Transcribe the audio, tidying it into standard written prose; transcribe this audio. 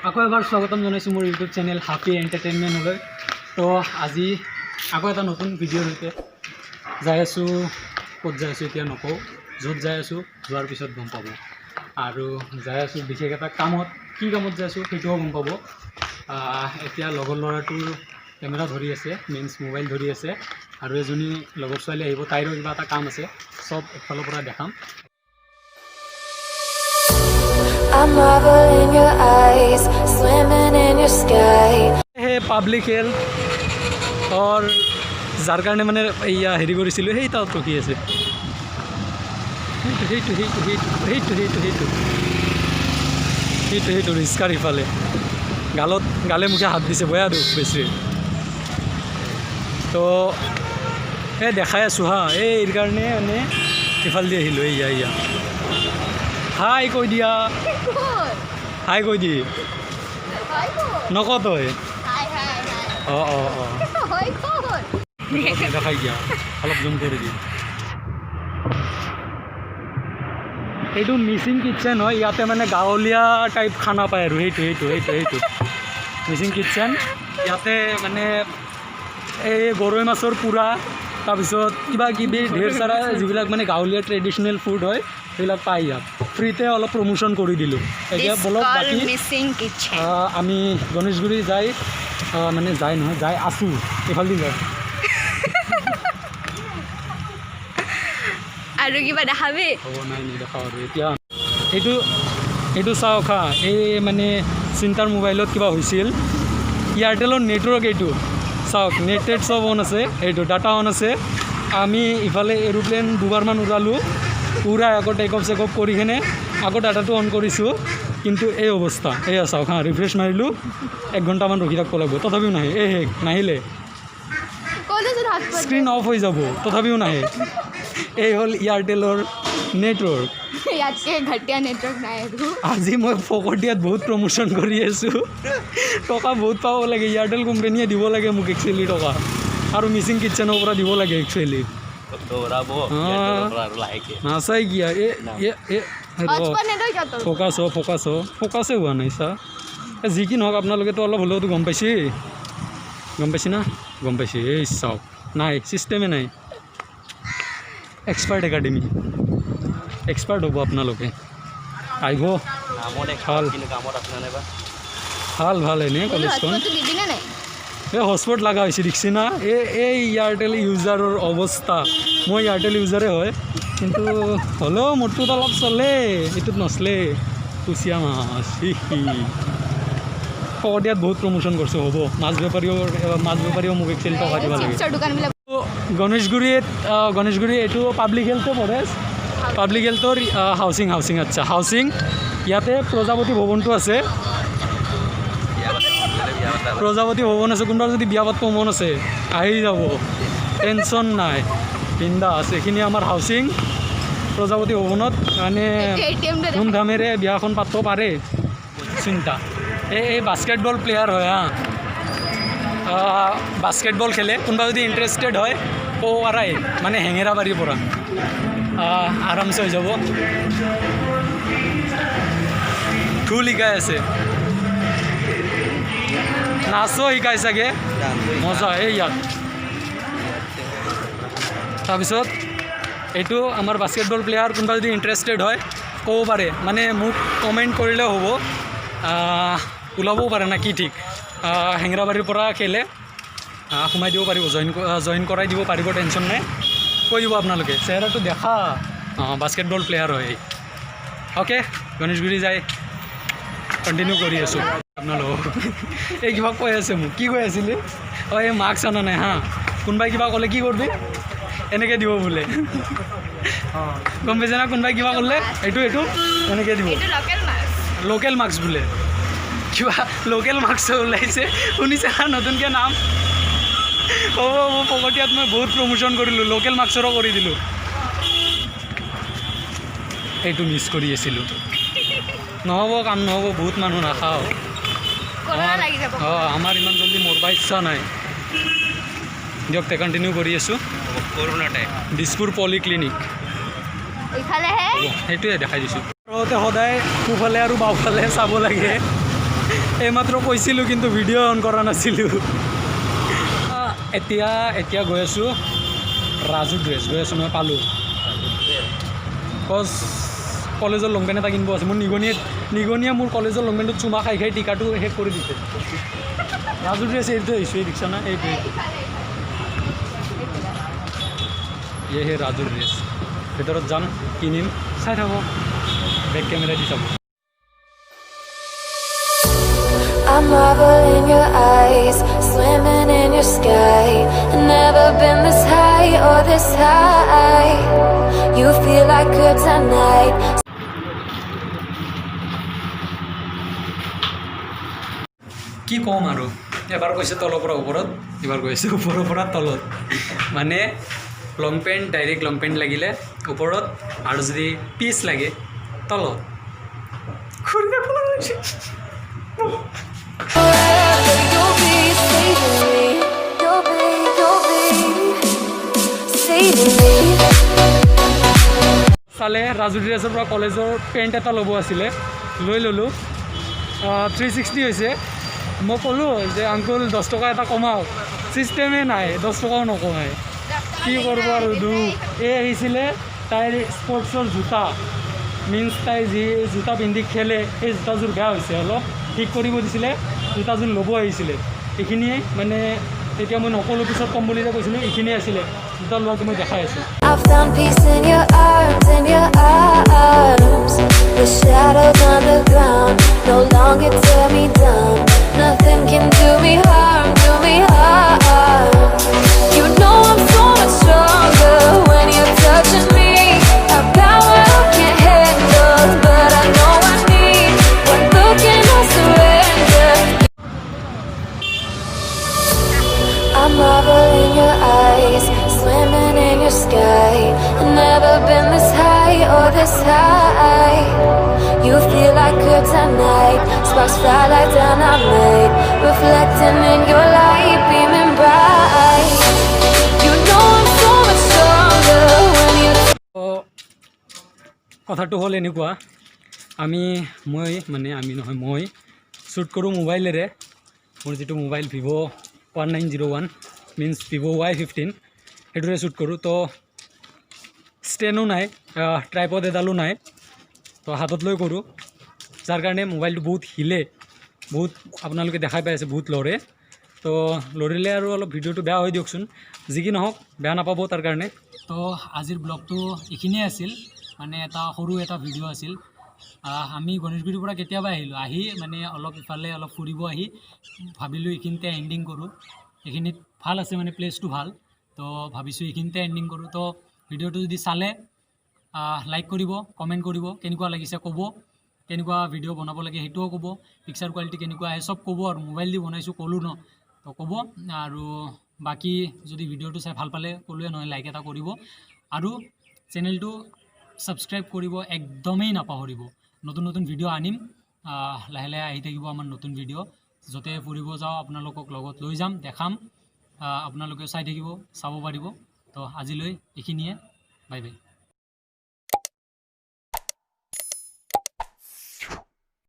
আকৌ এবাৰ স্বাগতম জনাইছোঁ মোৰ ইউটিউব চেনেল হাপি এণ্টাৰটেইনমেণ্টলৈ। তো আজি আকৌ এটা নতুন ভিডিঅ'ৰ সৈতে যাই আছোঁ। ক'ত যাই আছোঁ এতিয়া নকওঁ, য'ত যাই আছোঁ যোৱাৰ পিছত গম পাব। আৰু যাই আছোঁ বিশেষ এটা কামত, কি কামত যাই আছোঁ সেইটোও গম পাব। এতিয়া লগৰ ল'ৰাটোৰ কেমেৰা ধৰি আছে, মিন্স মোবাইল ধৰি আছে, আৰু এজনী লগৰ ছোৱালী আহিব, তাইৰো কিবা এটা কাম আছে, চব একফালৰ পৰা দেখাম। I marvel in your eyes, swimming in your sky. সেই পাব্লিক হেল্থ और যাৰ কাৰণে মানে এয়া হেৰি কৰিছিলোঁ সেই তাত ৰখি আছে। সেইটো ৰিস্কাৰ ইফালে গালে মুখে হাত দিছে, বয়া দুখ বেছি। তো এই দেখাই আছোঁ হা, এই কাৰণে মানে ইফাল দি আহিলোঁ। এয়া হাই কৈ দিয়া, হাই কৈ দি নক তই। দেখাই দিয়া, অলপ জুম কৰি দিয়া। এইটো মিচিং কিটচেন হয়, ইয়াতে মানে গাঁৱলীয়া টাইপ খানা পায় আৰু সেইটো মিচিং কিটচেন। ইয়াতে মানে এই গৰৈ মাছৰ পোৰা, তাৰপিছত কিবা কিবি ঢেৰ চাৰা যিবিলাক মানে গাঁৱলীয়া ট্ৰেডিশ্যনেল ফুড হয় সেইবিলাক পাই ইয়াত। ফ্ৰীতে অলপ প্ৰমোশ্যন কৰি দিলোঁ। এতিয়া বলক বাকী আমি গণেশগুৰি যাই আছোঁ, এইফালেদি যাই আৰু কিবা দেখাবি? হ'ব নাই নেদেখাওঁ আৰু এতিয়া। এইটো চাওক হা, এই মানে চিন্তাৰ মোবাইলত কিবা হৈছিল, এয়াৰটেলৰ নেটৱৰ্ক এইটো চাওক, নেট চব অন আছে, এইটো ডাটা অন আছে। আমি ইফালে এৰোপ্লেন দুবাৰমান উৰালোঁ, উৰাই আকৌ টেক অফ চেক অফ কৰি কিনে আকৌ ডাটাটো অন কৰিছোঁ, কিন্তু এই অৱস্থা। এয়া চাওক হা, ৰিফ্ৰেছ মাৰিলোঁ, 1 ঘণ্টামান ৰখি থাকিব লাগিব, তথাপিও নাহে। নাহিলে স্ক্ৰীন অফ হৈ যাব, তথাপিও নাহে। এই হ'ল এয়াৰটেলৰ নেটৱৰ্ক। ইয়াতকে ঘটিয়া নেটৱৰ্ক নাই আৰু। আজি মই ফকটিয়াত বহুত প্ৰমোশ্যন কৰি আছোঁ, টকা বহুত পাব লাগে। এয়াৰটেল কোম্পানীয়ে দিব লাগে মোক একচুৱেলি টকা, আৰু মিচিং কিটচেনৰ পৰা দিব লাগে একচুৱেলি। নাচাই কিয়া ফ'কাছে হোৱা নাই চা। যি কি নহওক আপোনালোকেতো অলপ হ'লেওতো গম পাইছে না? গম পাইছে। এই চাওক, নাই ছিষ্টেমে নাই। এক্সপাৰ্ট একাডেমি, এক্সপাৰ্ট হ'ব আপোনালোকে, আহিব। ভাল এনেই কলেজখন। এই হটস্পট লগা হৈছে দেখছি না? এই এয়াৰটেল ইউজাৰৰ অৱস্থা। মই এয়াৰটেল ইউজাৰে হয়, কিন্তু হ'লেও মোৰটোত অলপ চলে, এইটোত নচলে। কুচিয়া মাছ ফকটিয়াত বহুত প্ৰমোশ্যন কৰিছোঁ। হ'ব, মাছ বেপাৰীও মোক একচুৱেলি টকা দিব লাগে। গণেশগুৰি এইটো পাব্লিক হেল্থে পৰে, পাব্লিক হেল্থৰ হাউচিং। আচ্ছা, হাউচিং। ইয়াতে প্ৰজাপতি ভৱনটো আছে, কোনোবা যদি বিয়া পাতিব মন আছে আহি যাব, টেনশ্যন নাই, বিন্দাছ। এইখিনি আমাৰ হাউচিং, প্ৰজাপতি ভৱনত মানে ধুমধামেৰে বিয়াখন পাতিব পাৰে, চিন্তা। এই বাস্কেটবল প্লেয়াৰ হয় হা, বাস্কেটবল খেলে। কোনোবা যদি ইণ্টাৰেষ্টেড হয় ক'ব পাৰাই, মানে হেঙেৰাবাৰীৰ পৰা আৰামছে হৈ যাব। ঢোল শিকাই আছে, নাচো শিকাই চাগে, মজা এই ইয়াত। তাৰপিছত এইটো আমাৰ বাস্কেটবল প্লেয়াৰ, কোনোবা যদি ইণ্টাৰেষ্টেড হয় ক'ব পাৰে, মানে মোক কমেণ্ট কৰিলেও হ'ব, ওলাবও পাৰে না কি ঠিক। হেঙেৰাবাৰীৰ পৰা খেলে, সোমাই দিব পাৰিব, জইন কৰাই দিব পাৰিব, টেনশ্যন নাই। কৈ দিব আপোনালোকে, চেহেৰাটো দেখা, বাস্কেটবল প্লেয়াৰ হয়। অ'কে, গণেশগুৰি যাই কণ্টিনিউ কৰি আছোঁ আপোনালোকক। এই কিবা কৈ আছে মোক, কি কৈ আছিলে? এই মাস্ক অনা নাই হা, কোনোবাই কিবা ক'লে কি কৰিবি, এনেকৈ দিব বোলে। গম পাইছে না? কোনোবাই কিবা ক'লে এইটো এনেকৈ দিব, লোকেল মাস্ক বোলে। কিবা লোকেল মাস্ক ওলাইছে, শুনিছে না নতুনকৈ নাম? হ'ব, ফকটিয়াত মই বহুত প্ৰমোশ্যন কৰিলোঁ, লোকেল মাস্কৰো কৰি দিলোঁ। এইটো মিছ কৰি আছিলোঁ, নহ'ব, কাম নহ'ব, বহুত মানুহ নাখাওঁ। আমাৰ ইমান জল্দি মৰবা ইচ্ছা নাই। দিয়ক, কণ্টিনিউ কৰি আছোঁ। দিছপুৰ পলিক্লিনিক সেইটোৱে দেখাই দিছোঁ। সদায় সোঁফালে আৰু বাওঁফালে চাব লাগে। এইমাত্ৰ কৈছিলোঁ কিন্তু ভিডিঅ' অন কৰা নাছিলোঁ। এতিয়া গৈ আছোঁ ৰাজু ড্ৰেছ গৈ আছোঁ, মই পালোঁ কজ কলেজৰ লং পেণ্ট এটা কিনিব আছে। মোৰ নিগনিয়ে মোৰ কলেজৰ লং পেণ্টত চুমা খাই টিকাটো শেষ কৰি দিছে। ৰাজু ড্ৰেছ এইটো আহিছোঁ, এই দেখিছা না, এইটো সেই ৰাজু ড্ৰেছ। ভিতৰত যাম, কিনিম, চাই থাকোঁ, বেক কেমেৰা দি চাব। I marvel in your eyes, swimming in your sky. Never been this high or this high. You feel like kryptonite. কি ক'ম আৰু, এবাৰ কৈছে তলৰ পৰা ওপৰত, এবাৰ কৈছে ওপৰৰ পৰা তলত। মানে লং পেণ্ট ডাইৰেক্ট লং পেণ্ট লাগিলে ওপৰত, আৰু যদি পিচ লাগে তলত। Forever you'll be saving me. You'll be saving me. চালে ৰাজু ড্ৰেছৰ পৰা কলেজৰ পেণ্ট এটা ল'ব আছিলে, লৈ ল'লোঁ। 360 হৈছে। মই ক'লোঁ যে আংকুল 10 টকা এটা কমাওক, ছিষ্টেমেই নাই, 10 টকাও নকমাই। কি কৰিব আৰু এই আহিছিলে তাইৰ স্পৰ্টছৰ জোতা, মিন্স তাই যি জোতা পিন্ধি খেলে সেই জোতাযোৰ বেয়া হৈছে, অলপ ঠিক কৰিব দিছিলে, জোতাযোৰ ল'ব আহিছিলে। এইখিনিয়ে মানে তেতিয়া মই নক'লোঁ, পিছত ক'ম বুলি যে কৈছিলোঁ, এইখিনিয়ে আছিলে জোতা লোৱাটো মই দেখাই আছোঁ। I found peace in your arms, in your arms. The shadows on the ground no longer tear me down. Nothing can do me harm, do me harm. You know I'm so much stronger when you're touching me. A power I can't handle, but I know I need. One look and I surrender. I marvel in your eyes, swimming in your sky. Never been this high or this high. You feel like kryptonite, sparks fly like dynamite, reflecting in your light, beaming bright. You know I'm so much stronger when you. কথাটো হ'ল এনেকুৱা, মই shoot কৰোঁ মোবাইলেৰে। মোৰ যিটো mobile Vivo' 1901 means Vivo' Y15, সেইটোৰে shoot কৰোঁ। তো ষ্টেণ্ডো নাই, ট্ৰাইপড এডালো নাই, তো হাতত লৈ কৰোঁ, যাৰ কাৰণে মোবাইলটো বহুত হিলে, বহুত আপোনালোকে দেখাই পাই আছে, বহুত লৰে। তো লৰিলে আৰু অলপ ভিডিঅ'টো বেয়া হৈ দিয়কচোন, যি কি নহওক বেয়া নাপাব তাৰ কাৰণে। তো আজিৰ ব্লগটো এইখিনিয়ে আছিল, মানে সৰু এটা ভিডিঅ' আছিল। আমি গণেশগুৰিৰ পৰা কেতিয়াবা আহি মানে অলপ ইফালে অলপ ফুৰিব আহি ভাবিলোঁ এইখিনিতে এণ্ডিং কৰোঁ। এইখিনিত ভাল আছে, মানে প্লেচটো ভাল, তো ভাবিছোঁ এইখিনিতে এণ্ডিং কৰোঁ। তো ভিডিঅ'টো যদি চালে লাইক কৰিব, কমেণ্ট কৰিব, কেনেকুৱা লাগিছে ক'ব, কেনেকুৱা ভিডিঅ' বনাব লাগে সেইটোও ক'ব, পিকচাৰ কোৱালিটি কেনেকুৱা আহে চব ক'ব। আৰু মোবাইল দি বনাইছোঁ ক'লোঁ ন, তো ক'ব। আৰু বাকী যদি ভিডিঅ'টো চাই ভাল পালে ক'লোৱে নহয়, লাইক এটা কৰিব, আৰু চেনেলটো ছাবস্ক্ৰাইব কৰিব একদমেই নাপাহৰিব। নতুন নতুন ভিডিঅ' আনিম, লাহে লাহে আহি থাকিব আমাৰ নতুন ভিডিঅ'। য'তে ফুৰিব যাওঁ আপোনালোকক লগত লৈ যাম, দেখাম, আপোনালোকে চাই থাকিব, চাব পাৰিব। তো আজিলৈ এইখিনিয়ে, বাই বাই।